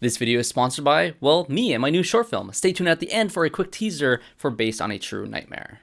This video is sponsored by, well, me and my new short film. Stay tuned at the end for a quick teaser for Based on a True Nightmare.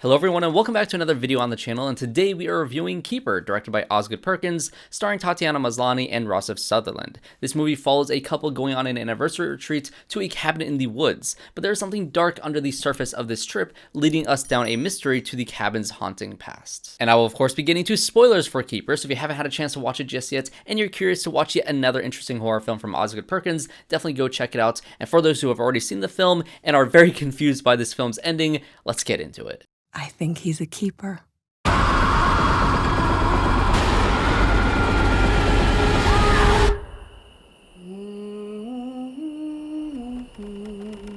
Hello everyone and welcome back to another video on the channel, and today we are reviewing Keeper, directed by Osgood Perkins, starring Tatiana Maslany and Rossif Sutherland. This movie follows a couple going on an anniversary retreat to a cabin in the woods, but there is something dark under the surface of this trip, leading us down a mystery to the cabin's haunting past. And I will of course be getting to spoilers for Keeper, so if you haven't had a chance to watch it just yet, and you're curious to watch yet another interesting horror film from Osgood Perkins, definitely go check it out. And for those who have already seen the film and are very confused by this film's ending, let's get into it. I think he's a keeper.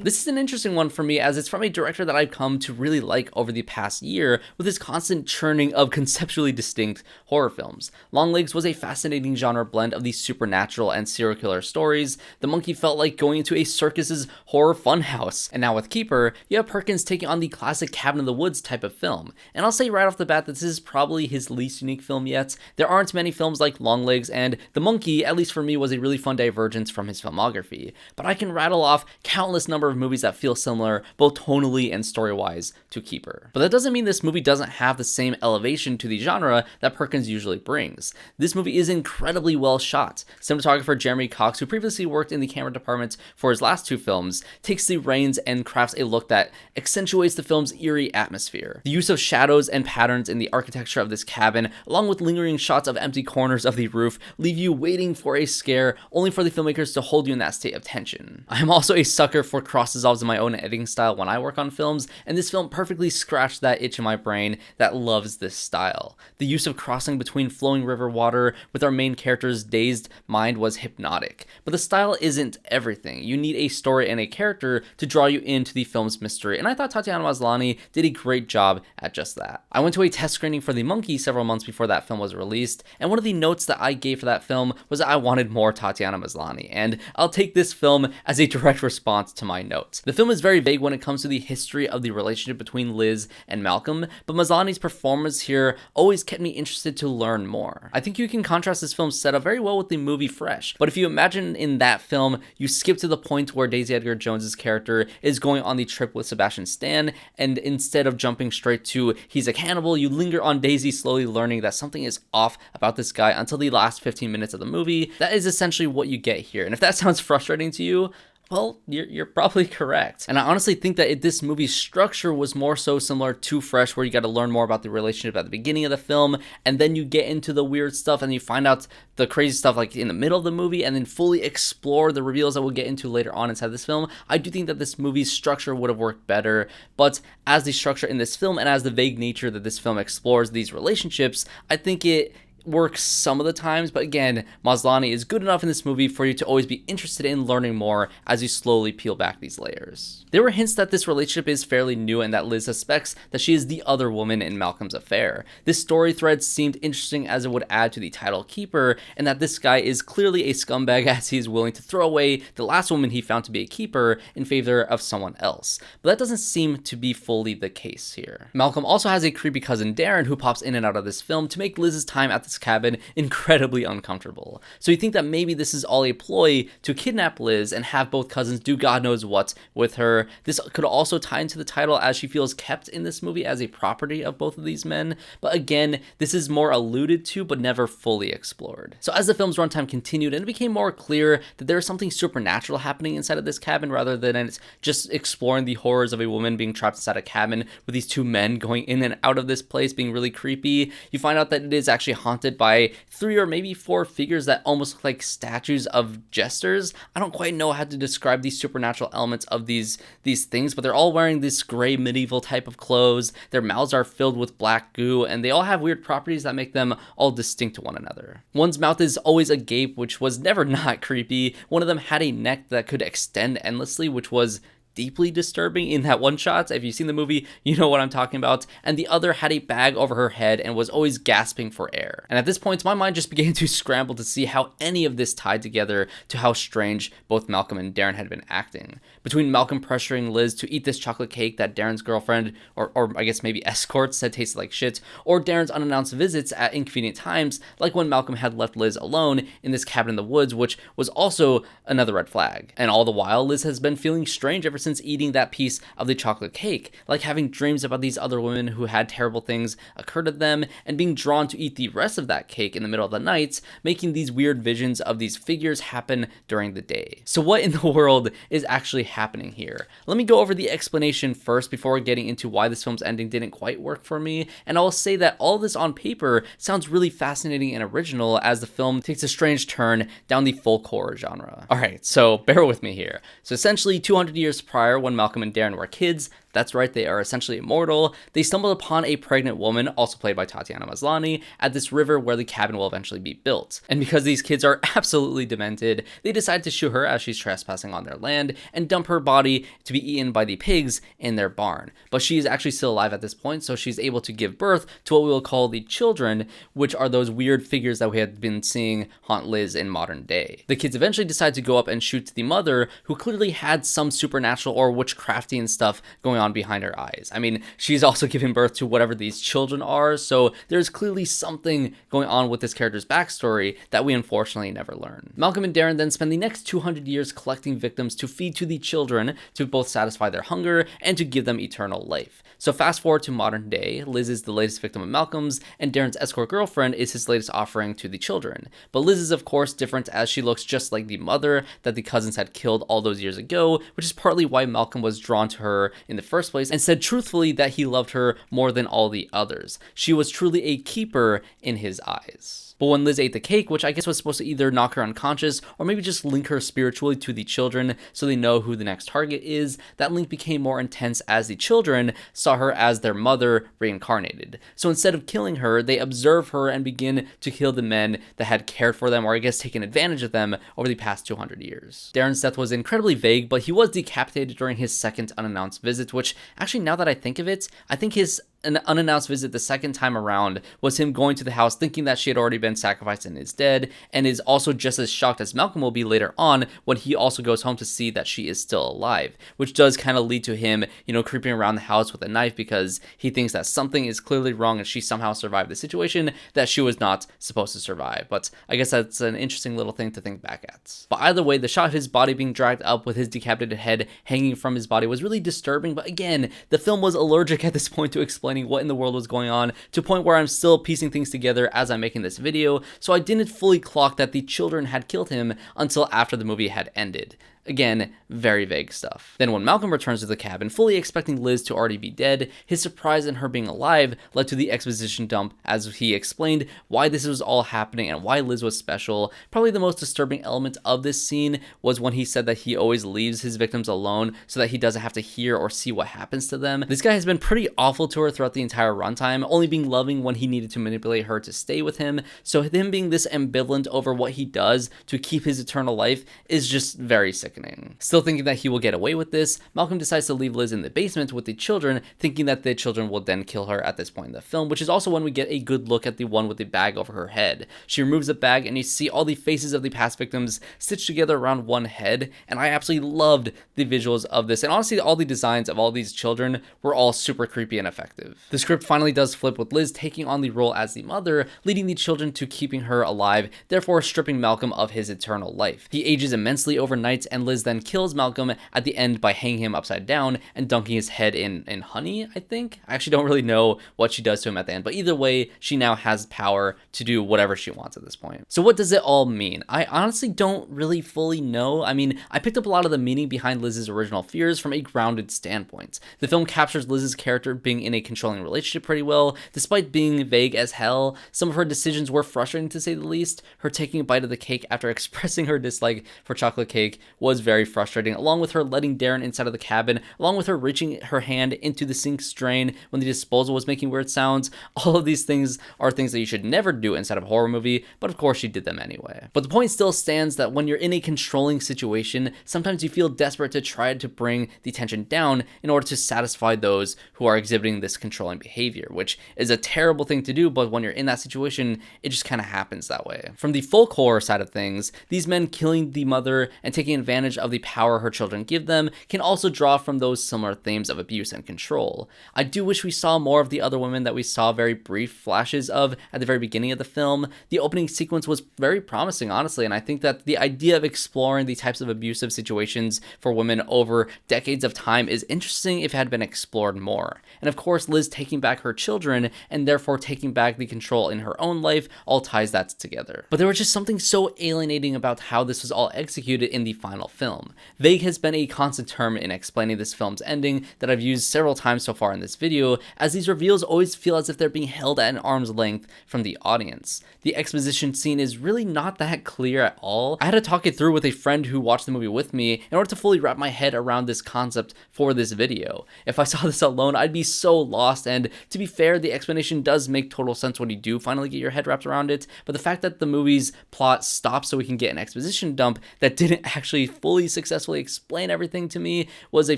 This is an interesting one for me, as it's from a director that I've come to really like over the past year, with his constant churning of conceptually distinct horror films. Longlegs was a fascinating genre blend of these supernatural and serial killer stories. The Monkey felt like going into a circus's horror funhouse. And now with Keeper, you have Perkins taking on the classic cabin in the woods type of film. And I'll say right off the bat that this is probably his least unique film yet. There aren't many films like Longlegs, and The Monkey, at least for me, was a really fun divergence from his filmography. But I can rattle off countless number of movies that feel similar, both tonally and story-wise, to Keeper. But that doesn't mean this movie doesn't have the same elevation to the genre that Perkins usually brings. This movie is incredibly well shot. Cinematographer Jeremy Cox, who previously worked in the camera department for his last two films, takes the reins and crafts a look that accentuates the film's eerie atmosphere. The use of shadows and patterns in the architecture of this cabin, along with lingering shots of empty corners of the roof, leave you waiting for a scare, only for the filmmakers to hold you in that state of tension. I am also a sucker for cross-dissolves in my own editing style when I work on films, and this film perfectly scratched that itch in my brain that loves this style. The use of crossing between flowing river water with our main character's dazed mind was hypnotic, but the style isn't everything. You need a story and a character to draw you into the film's mystery, and I thought Tatiana Maslany did a great job at just that. I went to a test screening for The Monkey several months before that film was released, and one of the notes that I gave for that film was that I wanted more Tatiana Maslany, and I'll take this film as a direct response to my notes. The film is very vague when it comes to the history of the relationship between Liz and Malcolm, but Maslany's performance here always kept me interested to learn more. I think you can contrast this film's setup very well with the movie Fresh, but if you imagine in that film, you skip to the point where Daisy Edgar Jones's character is going on the trip with Sebastian Stan, and instead of jumping straight to he's a cannibal, you linger on Daisy slowly learning that something is off about this guy until the last 15 minutes of the movie. That is essentially what you get here, and if that sounds frustrating to you, well, you're probably correct. And I honestly think that this movie's structure was more so similar to Fresh, where you got to learn more about the relationship at the beginning of the film, and then you get into the weird stuff and you find out the crazy stuff like in the middle of the movie, and then fully explore the reveals that we'll get into later on inside this film. I do think that this movie's structure would have worked better, but as the structure in this film and as the vague nature that this film explores these relationships, I think it works some of the times, but again, Maslany is good enough in this movie for you to always be interested in learning more as you slowly peel back these layers. There were hints that this relationship is fairly new and that Liz suspects that she is the other woman in Malcolm's affair. This story thread seemed interesting as it would add to the title Keeper, and that this guy is clearly a scumbag as he is willing to throw away the last woman he found to be a keeper in favor of someone else. But that doesn't seem to be fully the case here. Malcolm also has a creepy cousin Darren who pops in and out of this film to make Liz's time at this cabin incredibly uncomfortable. So you think that maybe this is all a ploy to kidnap Liz and have both cousins do God knows what with her. This could also tie into the title, as she feels kept in this movie as a property of both of these men. But again, this is more alluded to but never fully explored. So as the film's runtime continued and it became more clear that there is something supernatural happening inside of this cabin rather than it's just exploring the horrors of a woman being trapped inside a cabin with these two men going in and out of this place being really creepy, you find out that it is actually haunted by 3 or maybe 4 figures that almost look like statues of jesters. I don't quite know how to describe these supernatural elements of these things, but they're all wearing this gray medieval type of clothes. Their mouths are filled with black goo, and they all have weird properties that make them all distinct to one another. One's mouth is always agape, which was never not creepy. One of them had a neck that could extend endlessly, which was deeply disturbing in that one shot. If you've seen the movie, you know what I'm talking about. And the other had a bag over her head and was always gasping for air. And at this point, my mind just began to scramble to see how any of this tied together to how strange both Malcolm and Darren had been acting. Between Malcolm pressuring Liz to eat this chocolate cake that Darren's girlfriend, or I guess maybe escort, said tasted like shit, or Darren's unannounced visits at inconvenient times, like when Malcolm had left Liz alone in this cabin in the woods, which was also another red flag. And all the while, Liz has been feeling strange ever since eating that piece of the chocolate cake, like having dreams about these other women who had terrible things occur to them, and being drawn to eat the rest of that cake in the middle of the night, making these weird visions of these figures happen during the day. So what in the world is actually happening here? Let me go over the explanation first before getting into why this film's ending didn't quite work for me, and I'll say that all this on paper sounds really fascinating and original as the film takes a strange turn down the folk horror genre. Alright, so bear with me here. So essentially 200 years prior, when Malcolm and Darren were kids, that's right, they are essentially immortal, they stumbled upon a pregnant woman, also played by Tatiana Maslany, at this river where the cabin will eventually be built. And because these kids are absolutely demented, they decide to shoot her as she's trespassing on their land and dump her body to be eaten by the pigs in their barn. But she is actually still alive at this point, so she's able to give birth to what we will call the children, which are those weird figures that we had been seeing haunt Liz in modern day. The kids eventually decide to go up and shoot the mother, who clearly had some supernatural or witchcrafty stuff going on behind her eyes. I mean, she's also giving birth to whatever these children are, so there's clearly something going on with this character's backstory that we unfortunately never learn. Malcolm and Darren then spend the next 200 years collecting victims to feed to the children to both satisfy their hunger and to give them eternal life. So fast forward to modern day, Liz is the latest victim of Malcolm's, and Darren's escort girlfriend is his latest offering to the children. But Liz is of course different, as she looks just like the mother that the cousins had killed all those years ago, which is partly why Malcolm was drawn to her in the first place and said truthfully that he loved her more than all the others. She was truly a keeper in his eyes. But when Liz ate the cake, which I guess was supposed to either knock her unconscious or maybe just link her spiritually to the children so they know who the next target is, that link became more intense as the children saw her as their mother reincarnated. So instead of killing her, they observe her and begin to kill the men that had cared for them, or I guess taken advantage of them over the past 200 years. Darren's death was incredibly vague, but he was decapitated during his second unannounced visit, which actually, now that I think of it, I think an unannounced visit the second time around was him going to the house thinking that she had already been sacrificed and is dead, and is also just as shocked as Malcolm will be later on when he also goes home to see that she is still alive, which does kind of lead to him, creeping around the house with a knife because he thinks that something is clearly wrong and she somehow survived the situation that she was not supposed to survive. But I guess that's an interesting little thing to think back at. But either way, the shot of his body being dragged up with his decapitated head hanging from his body was really disturbing, but again, the film was allergic at this point to explaining what in the world was going on, to a point where I'm still piecing things together as I'm making this video, so I didn't fully clock that the children had killed him until after the movie had ended. Again, very vague stuff. Then when Malcolm returns to the cabin, fully expecting Liz to already be dead, his surprise in her being alive led to the exposition dump as he explained why this was all happening and why Liz was special. Probably the most disturbing element of this scene was when he said that he always leaves his victims alone so that he doesn't have to hear or see what happens to them. This guy has been pretty awful to her throughout the entire runtime, only being loving when he needed to manipulate her to stay with him, so him being this ambivalent over what he does to keep his eternal life is just very sick. Still thinking that he will get away with this, Malcolm decides to leave Liz in the basement with the children, thinking that the children will then kill her at this point in the film, which is also when we get a good look at the one with the bag over her head. She removes the bag and you see all the faces of the past victims stitched together around one head, and I absolutely loved the visuals of this, and honestly all the designs of all these children were all super creepy and effective. The script finally does flip with Liz taking on the role as the mother, leading the children to keeping her alive, therefore stripping Malcolm of his eternal life. He ages immensely overnight, and Liz then kills Malcolm at the end by hanging him upside down and dunking his head in honey, I think. I actually don't really know what she does to him at the end, but either way, she now has power to do whatever she wants at this point. So what does it all mean? I honestly don't really fully know. I mean, I picked up a lot of the meaning behind Liz's original fears from a grounded standpoint. The film captures Liz's character being in a controlling relationship pretty well, despite being vague as hell. Some of her decisions were frustrating to say the least. Her taking a bite of the cake after expressing her dislike for chocolate cake was was very frustrating, along with her letting Darren inside of the cabin, along with her reaching her hand into the sink drain when the disposal was making weird sounds. All of these things are things that you should never do inside of a horror movie, but of course she did them anyway. But the point still stands that when you're in a controlling situation, sometimes you feel desperate to try to bring the tension down in order to satisfy those who are exhibiting this controlling behavior, which is a terrible thing to do, but when you're in that situation, it just kind of happens that way. From the folk horror side of things, these men killing the mother and taking advantage of the power her children give them can also draw from those similar themes of abuse and control. I do wish we saw more of the other women that we saw very brief flashes of at the very beginning of the film. The opening sequence was very promising, honestly, and I think that the idea of exploring the types of abusive situations for women over decades of time is interesting if it had been explored more. And of course, Liz taking back her children and therefore taking back the control in her own life all ties that together. But there was just something so alienating about how this was all executed in the final film. Vague has been a constant term in explaining this film's ending that I've used several times so far in this video, as these reveals always feel as if they're being held at an arm's length from the audience. The exposition scene is really not that clear at all. I had to talk it through with a friend who watched the movie with me in order to fully wrap my head around this concept for this video. If I saw this alone, I'd be so lost, and to be fair, the explanation does make total sense when you do finally get your head wrapped around it, but the fact that the movie's plot stopped so we can get an exposition dump that didn't actually fully successfully explain everything to me was a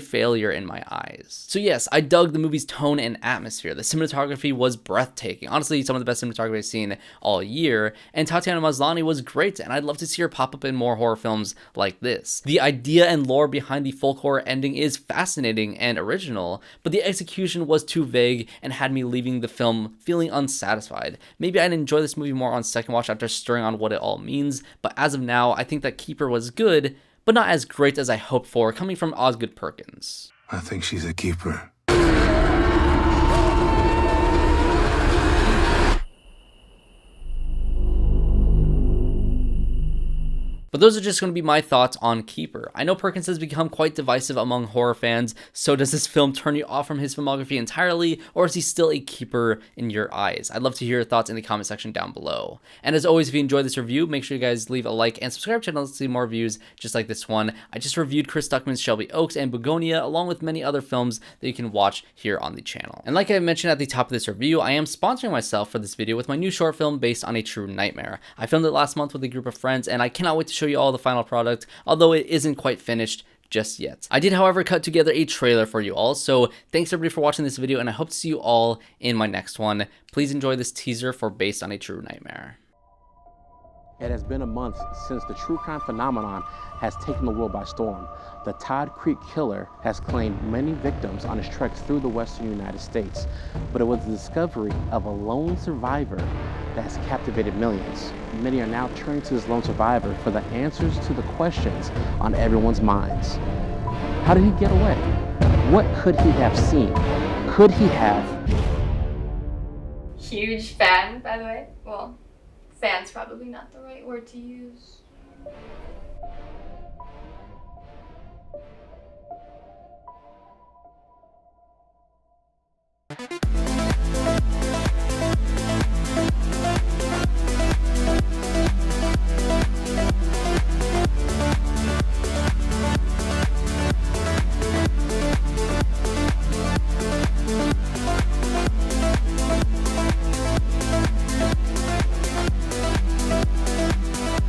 failure in my eyes. So yes, I dug the movie's tone and atmosphere. The cinematography was breathtaking. Honestly, some of the best cinematography I've seen all year, and Tatiana Maslany was great, and I'd love to see her pop up in more horror films like this. The idea and lore behind the folk horror ending is fascinating and original, but the execution was too vague and had me leaving the film feeling unsatisfied. Maybe I'd enjoy this movie more on second watch after stirring on what it all means, but as of now, I think that Keeper was good, but not as great as I hoped for, coming from Osgood Perkins. I think she's a keeper. But those are just going to be my thoughts on Keeper. I know Perkins has become quite divisive among horror fans, so does this film turn you off from his filmography entirely, or is he still a keeper in your eyes? I'd love to hear your thoughts in the comment section down below. And as always, if you enjoyed this review, make sure you guys leave a like and subscribe to the channel to see more reviews just like this one. I just reviewed Chris Stuckman's Shelby Oaks and Begonia, along with many other films that you can watch here on the channel. And like I mentioned at the top of this review, I am sponsoring myself for this video with my new short film based on a true nightmare. I filmed it last month with a group of friends, and I cannot wait to show you all the final product, although it isn't quite finished just yet. I did, however, cut together a trailer for you all, so thanks everybody for watching this video, and I hope to see you all in my next one. Please enjoy this teaser for Based on a True Nightmare. It has been a month since the true crime phenomenon has taken the world by storm. The Todd Creek killer has claimed many victims on his treks through the western United States, but it was the discovery of a lone survivor that has captivated millions. Many are now turning to this lone survivor for the answers to the questions on everyone's minds. How did he get away? What could he have seen? Could he have? Huge fan, by the way. Well, fan's probably not the right word to use.